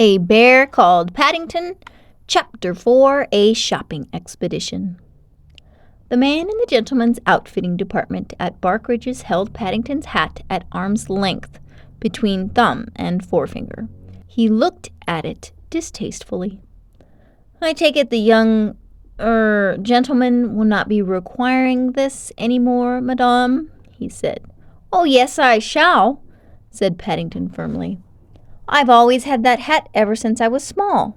A Bear Called Paddington, Chapter 4, A Shopping Expedition. The man in the gentleman's outfitting department at Barkridge's held Paddington's hat at arm's length between thumb and forefinger. He looked at it distastefully. "I take it the young, gentleman will not be requiring this any more, madame?" he said. "Oh, yes, I shall," said Paddington firmly. "I've always had that hat ever since I was small."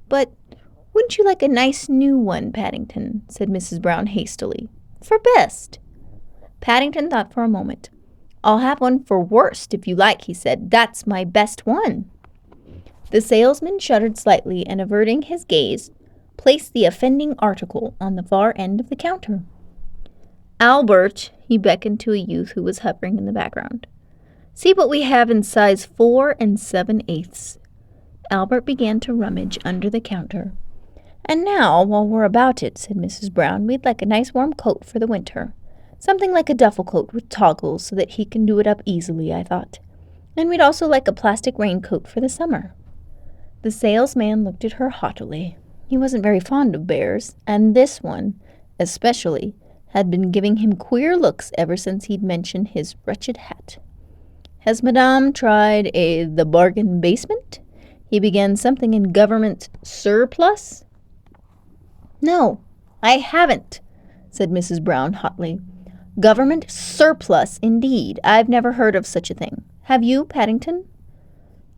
"But wouldn't you like a nice new one, Paddington?" said Mrs. Brown hastily. "For best." Paddington thought for a moment. "I'll have one for worst, if you like," he said. "That's my best one." The salesman shuddered slightly and, averting his gaze, placed the offending article on the far end of the counter. "Albert," he beckoned to a youth who was hovering in the background. "See what we have in size 4 7/8. Albert began to rummage under the counter. "And now, while we're about it," said Mrs. Brown, "we'd like a nice warm coat for the winter. Something like a duffel coat with toggles so that he can do it up easily, I thought. And we'd also like a plastic raincoat for the summer." The salesman looked at her haughtily. He wasn't very fond of bears, and this one, especially, had been giving him queer looks ever since he'd mentioned his wretched hat. "Has Madame tried the bargain basement?" He began. "Something in government surplus?" "No, I haven't," said Mrs. Brown hotly. "Government surplus, indeed. I've never heard of such a thing. Have you, Paddington?"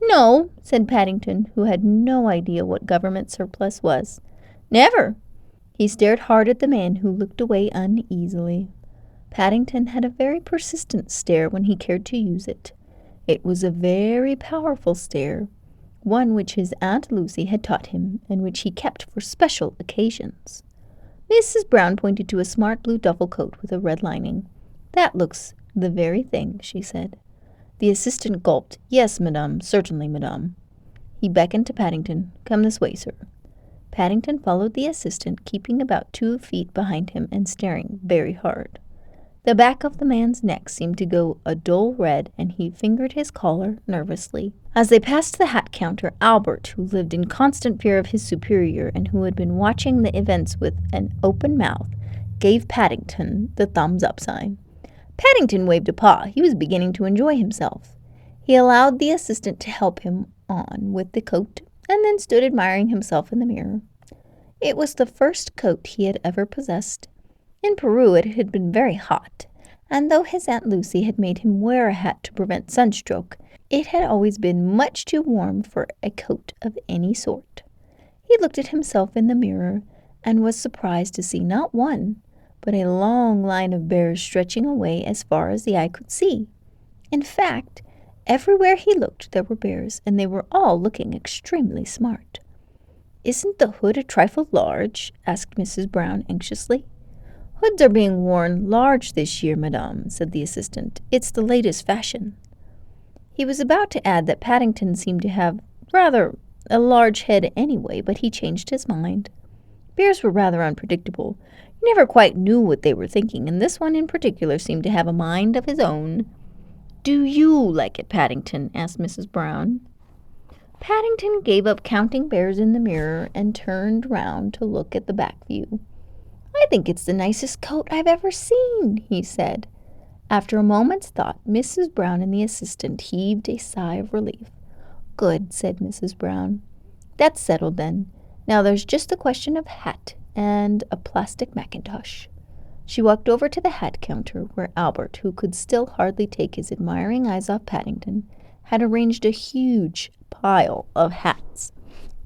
"No," said Paddington, who had no idea what government surplus was. "Never." He stared hard at the man, who looked away uneasily. Paddington had a very persistent stare when he cared to use it. It was a very powerful stare, one which his Aunt Lucy had taught him, and which he kept for special occasions. Mrs. Brown pointed to a smart blue duffel coat with a red lining. "That looks the very thing," she said. The assistant gulped. "Yes, madame, certainly, madame." He beckoned to Paddington. "Come this way, sir." Paddington followed the assistant, keeping about 2 feet behind him and staring very hard. The back of the man's neck seemed to go a dull red, and he fingered his collar nervously. As they passed the hat counter, Albert, who lived in constant fear of his superior and who had been watching the events with an open mouth, gave Paddington the thumbs-up sign. Paddington waved a paw. He was beginning to enjoy himself. He allowed the assistant to help him on with the coat, and then stood admiring himself in the mirror. It was the first coat he had ever possessed. In Peru it had been very hot, and though his Aunt Lucy had made him wear a hat to prevent sunstroke, it had always been much too warm for a coat of any sort. He looked at himself in the mirror and was surprised to see not one, but a long line of bears stretching away as far as the eye could see. In fact, everywhere he looked there were bears, and they were all looking extremely smart. "Isn't the hood a trifle large?" asked Mrs. Brown anxiously. "Hoods are being worn large this year, madame," said the assistant. "It's the latest fashion." He was about to add that Paddington seemed to have rather a large head anyway, but he changed his mind. Bears were rather unpredictable. You never quite knew what they were thinking, and this one in particular seemed to have a mind of his own. "Do you like it, Paddington?" asked Mrs. Brown. Paddington gave up counting bears in the mirror and turned round to look at the back view. "I think it's the nicest coat I've ever seen," he said. After a moment's thought, Mrs. Brown and the assistant heaved a sigh of relief. "Good," said Mrs. Brown. "That's settled, then. Now there's just the question of hat and a plastic mackintosh." She walked over to the hat counter, where Albert, who could still hardly take his admiring eyes off Paddington, had arranged a huge pile of hats.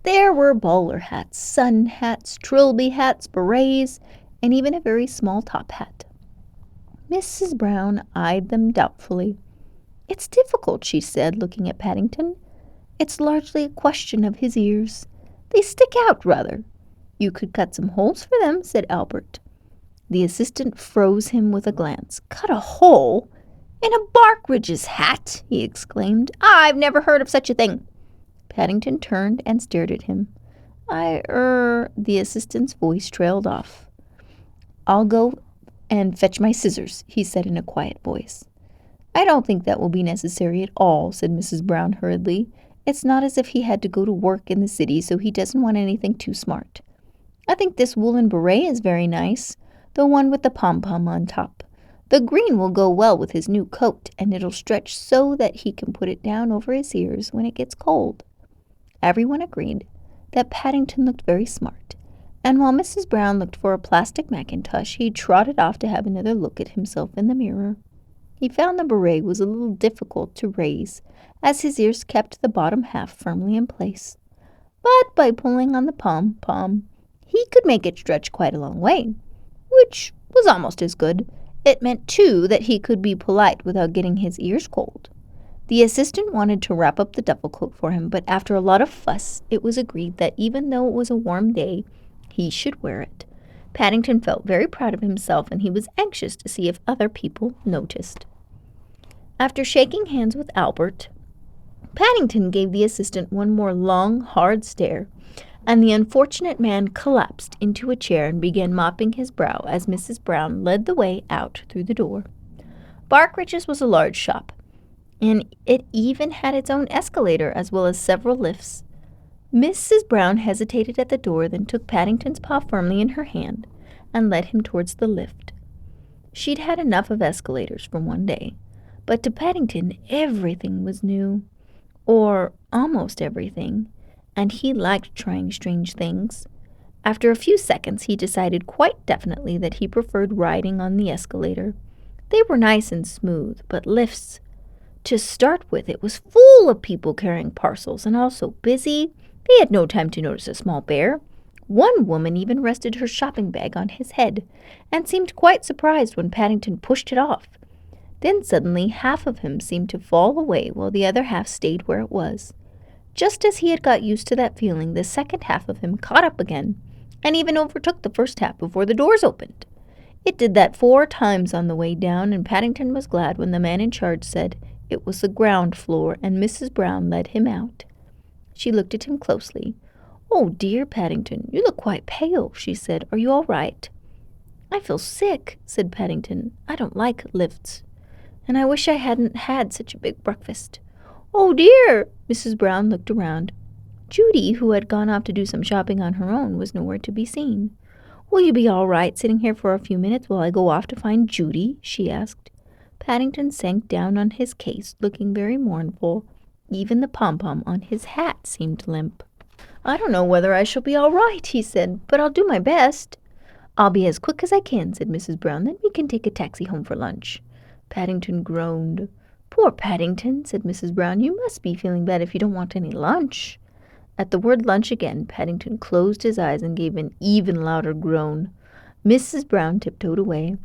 There were bowler hats, sun hats, trilby hats, berets, and even a very small top hat. Mrs. Brown eyed them doubtfully. "It's difficult," she said, looking at Paddington. "It's largely a question of his ears. They stick out rather." "You could cut some holes for them," said Albert. The assistant froze him with a glance. "Cut a hole? In a Barkridge's hat!" he exclaimed. "I've never heard of such a thing." Paddington turned and stared at him. The assistant's voice trailed off. "I'll go and fetch my scissors," he said in a quiet voice. "I don't think that will be necessary at all," said Mrs. Brown hurriedly. It's not as if he had to go to work in the city, so he doesn't want anything too smart. I think this woolen beret is very nice, the one with the pom-pom on top. The green will go well with his new coat, and it'll stretch so that he can put it down over his ears when it gets cold." Everyone agreed that Paddington looked very smart, and while Mrs. Brown looked for a plastic mackintosh, he trotted off to have another look at himself in the mirror. He found the beret was a little difficult to raise, as his ears kept the bottom half firmly in place. But by pulling on the pom-pom, he could make it stretch quite a long way, which was almost as good. It meant, too, that he could be polite without getting his ears cold. The assistant wanted to wrap up the duffel coat for him, but after a lot of fuss, it was agreed that even though it was a warm day, he should wear it. Paddington felt very proud of himself, and he was anxious to see if other people noticed. After shaking hands with Albert, Paddington gave the assistant one more long, hard stare, and the unfortunate man collapsed into a chair and began mopping his brow as Mrs. Brown led the way out through the door. Barkridge's was a large shop, and it even had its own escalator as well as several lifts. Mrs. Brown hesitated at the door, then took Paddington's paw firmly in her hand and led him towards the lift. She'd had enough of escalators for one day, but to Paddington everything was new, or almost everything, and he liked trying strange things. After a few seconds, he decided quite definitely that he preferred riding on the escalator. They were nice and smooth, but lifts, to start with, it was full of people carrying parcels and all so busy. They had no time to notice a small bear. One woman even rested her shopping bag on his head and seemed quite surprised when Paddington pushed it off. Then suddenly half of him seemed to fall away while the other half stayed where it was. Just as he had got used to that feeling, the second half of him caught up again and even overtook the first half before the doors opened. It did that 4 times on the way down, and Paddington was glad when the man in charge said it was the ground floor and Mrs. Brown led him out. She looked at him closely. "Oh, dear Paddington, you look quite pale," she said. "Are you all right?" "I feel sick," said Paddington. "I don't like lifts, and I wish I hadn't had such a big breakfast." "Oh, dear!" Mrs. Brown looked around. Judy, who had gone off to do some shopping on her own, was nowhere to be seen. "Will you be all right sitting here for a few minutes while I go off to find Judy?" she asked. Paddington sank down on his case, looking very mournful. Even the pom-pom on his hat seemed limp. "I don't know whether I shall be all right," he said, "but I'll do my best." "I'll be as quick as I can," said Mrs. Brown. "Then we can take a taxi home for lunch." Paddington groaned. "Poor Paddington," said Mrs. Brown. "You must be feeling bad if you don't want any lunch." At the word lunch again, Paddington closed his eyes and gave an even louder groan. Mrs. Brown tiptoed away.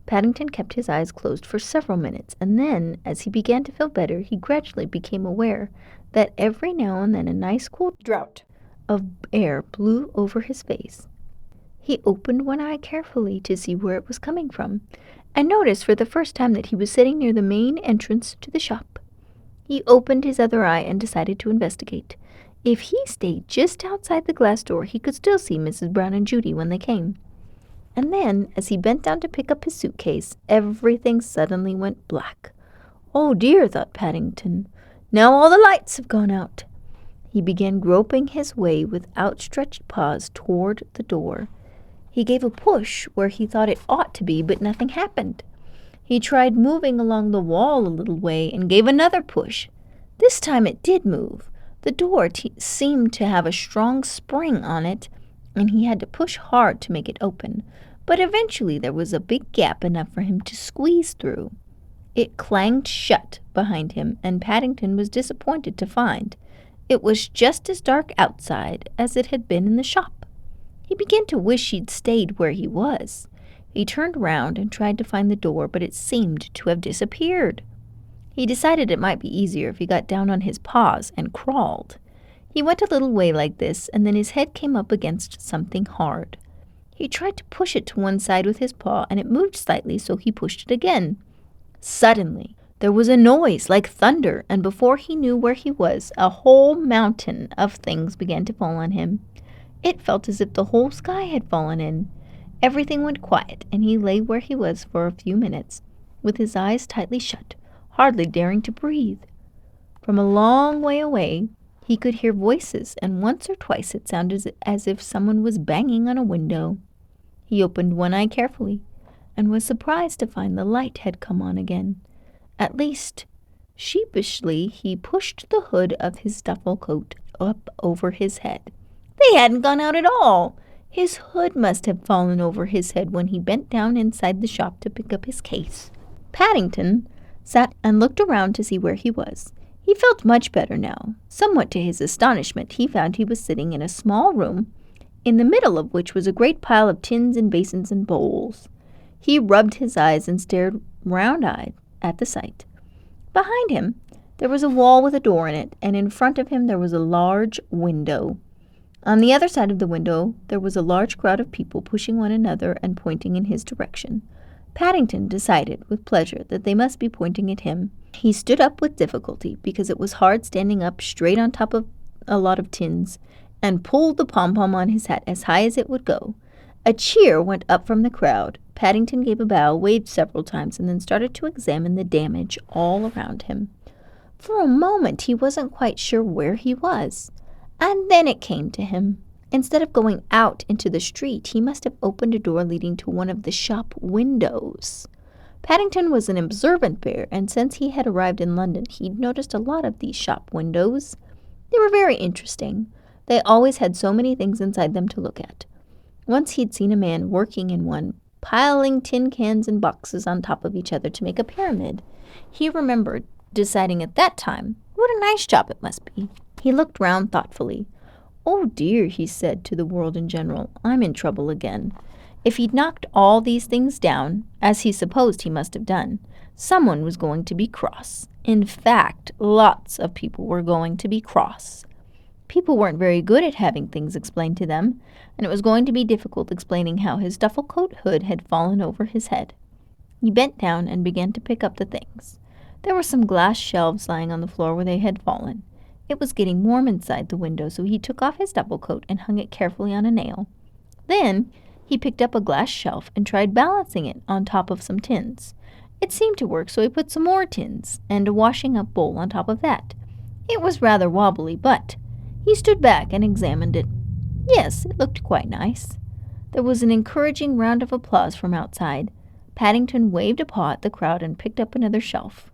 Paddington kept his eyes closed for several minutes, and then, as he began to feel better, he gradually became aware that every now and then a nice cool draught of air blew over his face. He opened one eye carefully to see where it was coming from, and noticed for the first time that he was sitting near the main entrance to the shop. He opened his other eye and decided to investigate. If he stayed just outside the glass door, he could still see Mrs. Brown and Judy when they came. And then, as he bent down to pick up his suitcase, everything suddenly went black. "Oh dear," thought Paddington, "now all the lights have gone out." He began groping his way with outstretched paws toward the door. He gave a push where he thought it ought to be, but nothing happened. He tried moving along the wall a little way and gave another push. This time it did move. The door seemed to have a strong spring on it, and he had to push hard to make it open. But eventually there was a big gap enough for him to squeeze through. It clanged shut behind him, and Paddington was disappointed to find it was just as dark outside as it had been in the shop. He began to wish he'd stayed where he was. He turned round and tried to find the door, but it seemed to have disappeared. He decided it might be easier if he got down on his paws and crawled. He went a little way like this, and then his head came up against something hard. He tried to push it to one side with his paw, and it moved slightly, so he pushed it again. Suddenly, there was a noise like thunder, and before he knew where he was, a whole mountain of things began to fall on him. It felt as if the whole sky had fallen in. Everything went quiet, and he lay where he was for a few minutes, with his eyes tightly shut, hardly daring to breathe. From a long way away, He could hear voices, and once or twice it sounded as if someone was banging on a window. He opened one eye carefully, and was surprised to find the light had come on again. At least, sheepishly, he pushed the hood of his duffel coat up over his head. They hadn't gone out at all. His hood must have fallen over his head when he bent down inside the shop to pick up his case. Paddington sat and looked around to see where he was. He felt much better now. Somewhat to his astonishment, he found he was sitting in a small room, in the middle of which was a great pile of tins and basins and bowls. He rubbed his eyes and stared round-eyed at the sight. Behind him, there was a wall with a door in it, and in front of him there was a large window. On the other side of the window, there was a large crowd of people pushing one another and pointing in his direction. Paddington decided with pleasure that they must be pointing at him. He stood up with difficulty, because it was hard standing up straight on top of a lot of tins, and pulled the pom-pom on his hat as high as it would go. A cheer went up from the crowd. Paddington gave a bow, waved several times, and then started to examine the damage all around him. For a moment he wasn't quite sure where he was. And then it came to him. Instead of going out into the street, he must have opened a door leading to one of the shop windows. Paddington was an observant bear, and since he had arrived in London, he'd noticed a lot of these shop windows. They were very interesting. They always had so many things inside them to look at. Once he'd seen a man working in one, piling tin cans and boxes on top of each other to make a pyramid. He remembered deciding at that time what a nice job it must be. He looked round thoughtfully. "Oh dear," he said to the world in general, "I'm in trouble again." If he'd knocked all these things down, as he supposed he must have done, someone was going to be cross. In fact, lots of people were going to be cross. People weren't very good at having things explained to them, and it was going to be difficult explaining how his duffel coat hood had fallen over his head. He bent down and began to pick up the things. There were some glass shelves lying on the floor where they had fallen. It was getting warm inside the window, so he took off his duffel coat and hung it carefully on a nail. Then he picked up a glass shelf and tried balancing it on top of some tins. It seemed to work, so he put some more tins and a washing-up bowl on top of that. It was rather wobbly, but he stood back and examined it. Yes, it looked quite nice. There was an encouraging round of applause from outside. Paddington waved a paw at the crowd and picked up another shelf.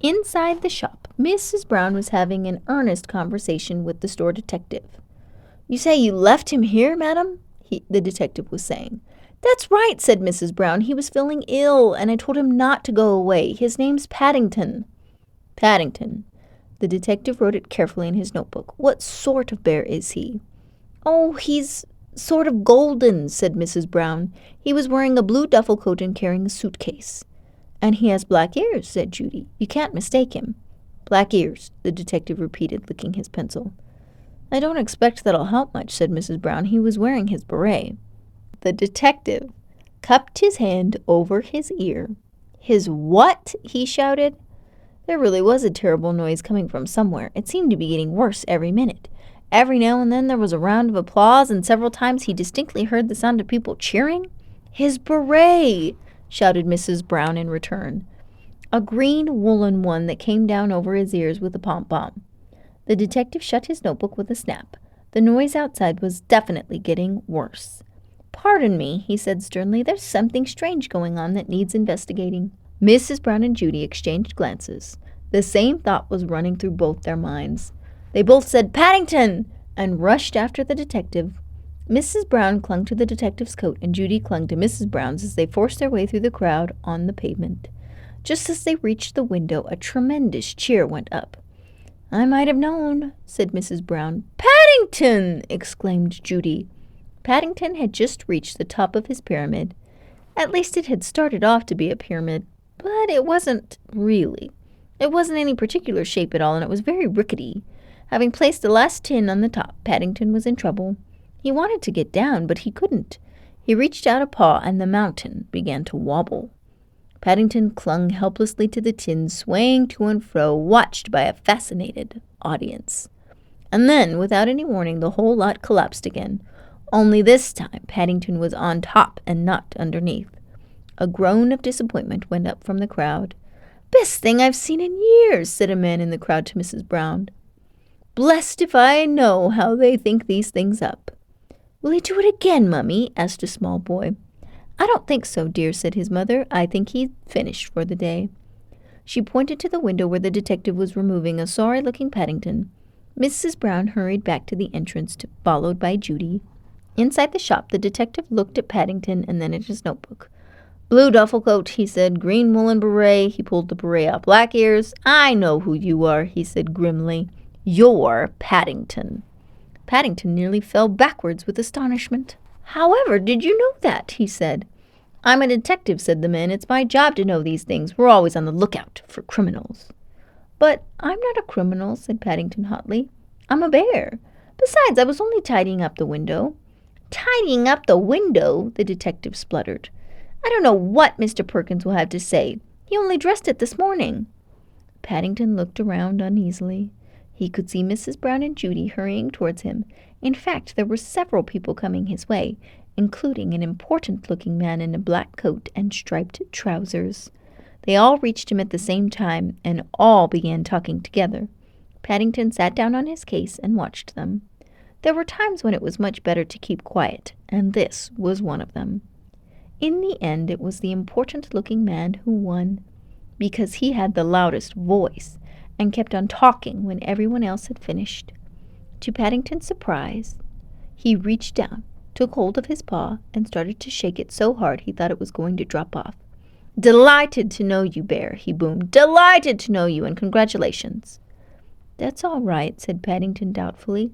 Inside the shop, Mrs. Brown was having an earnest conversation with the store detective. "You say you left him here, madam?" the detective was saying. "That's right," said Mrs. Brown. "He was feeling ill, and I told him not to go away. His name's Paddington." Paddington. The detective wrote it carefully in his notebook. "What sort of bear is he?" "Oh, he's sort of golden," said Mrs. Brown. "He was wearing a blue duffel coat and carrying a suitcase." "And he has black ears," said Judy. "You can't mistake him." "Black ears," the detective repeated, licking his pencil. "I don't expect that'll help much," said Mrs. Brown. "He was wearing his beret." The detective cupped his hand over his ear. "His what?" he shouted. There really was a terrible noise coming from somewhere. It seemed to be getting worse every minute. Every now and then there was a round of applause, and several times he distinctly heard the sound of people cheering. "His beret!" shouted Mrs. Brown in return. A green woolen one that came down over his ears with a pom-pom. The detective shut his notebook with a snap. The noise outside was definitely getting worse. "Pardon me," he said sternly. "There's something strange going on that needs investigating." Mrs. Brown and Judy exchanged glances. The same thought was running through both their minds. They both said, "Paddington!" and rushed after the detective. Mrs. Brown clung to the detective's coat, and Judy clung to Mrs. Brown's as they forced their way through the crowd on the pavement. Just as they reached the window, a tremendous cheer went up. "I might have known," said Mrs. Brown. "Paddington!" exclaimed Judy. Paddington had just reached the top of his pyramid. At least it had started off to be a pyramid, but it wasn't really. It wasn't any particular shape at all, and it was very rickety. Having placed the last tin on the top, Paddington was in trouble. He wanted to get down, but he couldn't. He reached out a paw, and the mountain began to wobble. Paddington clung helplessly to the tin, swaying to and fro, watched by a fascinated audience. And then, without any warning, the whole lot collapsed again. Only this time, Paddington was on top and not underneath. A groan of disappointment went up from the crowd. "Best thing I've seen in years," said a man in the crowd to Mrs. Brown. Blessed if I know how they think these things up. Will he do it again, Mummy? Asked a small boy. I don't think so, dear, said his mother. I think he's finished for the day. She pointed to the window where the detective was removing a sorry-looking Paddington. Mrs. Brown hurried back to the entrance, followed by Judy. Inside the shop, the detective looked at Paddington and then at his notebook. Blue duffel coat, he said. Green woolen beret. He pulled the beret out. Black ears. I know who you are, he said grimly. You're Paddington. Paddington nearly fell backwards with astonishment. However, did you know that? He said. I'm a detective, said the man. It's my job to know these things. We're always on the lookout for criminals. But I'm not a criminal, said Paddington hotly. I'm a bear. Besides, I was only tidying up the window. Tidying up the window, the detective spluttered. I don't know what Mr. Perkins will have to say. He only dressed it this morning. Paddington looked around uneasily. He could see Mrs. Brown and Judy hurrying towards him. In fact, there were several people coming his way, including an important-looking man in a black coat and striped trousers. They all reached him at the same time, and all began talking together. Paddington sat down on his case and watched them. There were times when it was much better to keep quiet, and this was one of them. In the end, it was the important-looking man who won, because he had the loudest voice and kept on talking when everyone else had finished. To Paddington's surprise, he reached down, took hold of his paw, and started to shake it so hard he thought it was going to drop off. Delighted to know you, Bear, he boomed. Delighted to know you, and congratulations. That's all right, said Paddington doubtfully.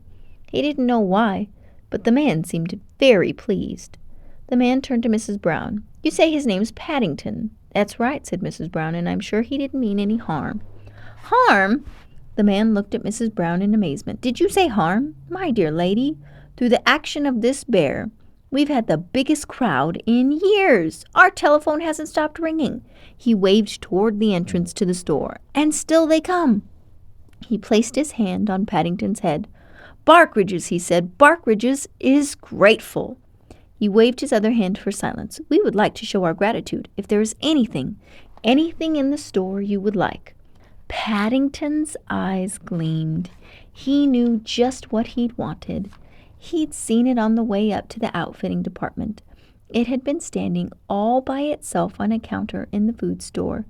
He didn't know why, but the man seemed very pleased. The man turned to Mrs. Brown. You say his name's Paddington. That's right, said Mrs. Brown, and I'm sure he didn't mean any harm. Harm? The man looked at Mrs. Brown in amazement. Did you say harm? My dear lady, through the action of this bear, we've had the biggest crowd in years. Our telephone hasn't stopped ringing. He waved toward the entrance to the store, and still they come. He placed his hand on Paddington's head. Barkridge's, he said. Barkridge's is grateful. He waved his other hand for silence. We would like to show our gratitude. If there is anything in the store you would like. Paddington's eyes gleamed. He knew just what he'd wanted. He'd seen it on the way up to the outfitting department. It had been standing all by itself on a counter in the food store,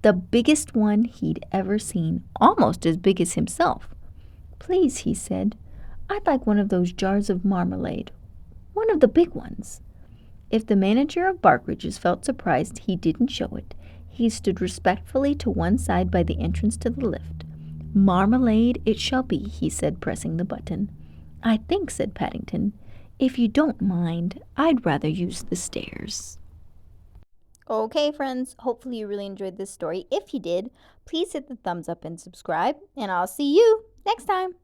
the biggest one he'd ever seen, almost as big as himself. Please, he said, I'd like one of those jars of marmalade. One of the big ones. If the manager of Barkridge's felt surprised, he didn't show it. He stood respectfully to one side by the entrance to the lift. Marmalade it shall be, he said, pressing the button. I think, said Paddington, if you don't mind, I'd rather use the stairs. Okay, friends, hopefully you really enjoyed this story. If you did, please hit the thumbs up and subscribe, and I'll see you next time.